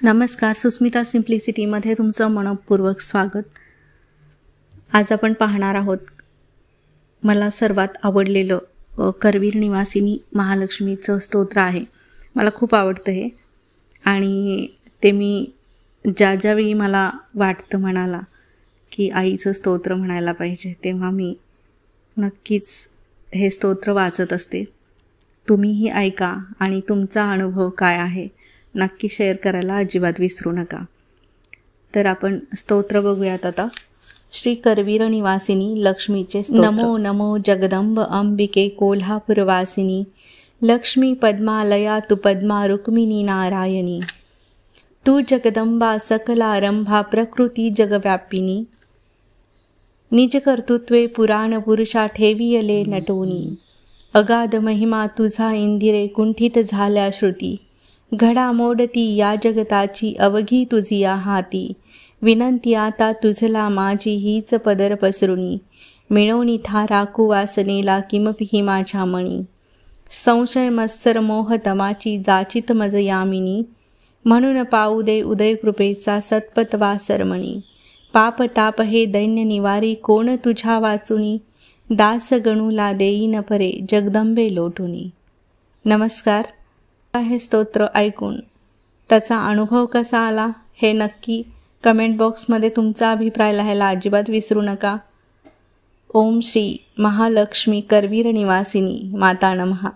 नमस्कार, सुस्मिता सिम्प्लिसिटीमध्ये तुमचं मनपूर्वक स्वागत. आज आपण पाहणार आहोत मला सर्वात आवडलेलं करवीर निवासिनी महालक्ष्मीचं स्तोत्र आहे. मला खूप आवडतं हे आणि ते मी ज्यावेळी मला वाटतं मनाला की आईचं स्तोत्र म्हणायला पाहिजे तेव्हा मी नक्कीच हे स्तोत्र वाचत असते. तुम्हीही ऐका आणि तुमचा अनुभव काय आहे नक्की शेअर करायला अजिबात विसरू नका. तर आपण स्तोत्र बघूयात आता. श्री करवीर निवासिनी लक्ष्मीचे स्तोत्र. नमो नमो जगदंब अंबिके कोल्हापूरवासिनी लक्ष्मी पद्मालया तु पद्मा रुक्मिणी नारायणी. तू जगदंबा सकलारंभा प्रकृती जगव्यापिनी. निज कर्तृत्वे पुराण पुरुषा ठेवियले नटोनी. अगाध महिमा तुझा इंदिरे कुंठित झाल्या श्रुती. घडामोडती या जगताची अवघी तुझिया हाती. विनंती आता तुझला माझी हीच पदर पसरुनी. मिळवणी थारा कुवासनेला किमपि माझ्या मणी. संशय मत्सर मोह तमाची जाचित मज यामिनी. म्हणून पाऊ दे उदय कृपेचा सत्पतवा सरमणी. पाप ताप हे दैन्य निवारी कोण तुझ्या वाचुनी. दास गणूला देईन परे जगदंबे लोटुनी. नमस्कार. हे स्तोत्र ऐकून त्याचा अनुभव कसा आला हे नक्की कमेंट बॉक्समध्ये तुमचा अभिप्राय लिहायला अजिबात विसरू नका. ओम श्री महालक्ष्मी करवीर निवासिनी माता नमः.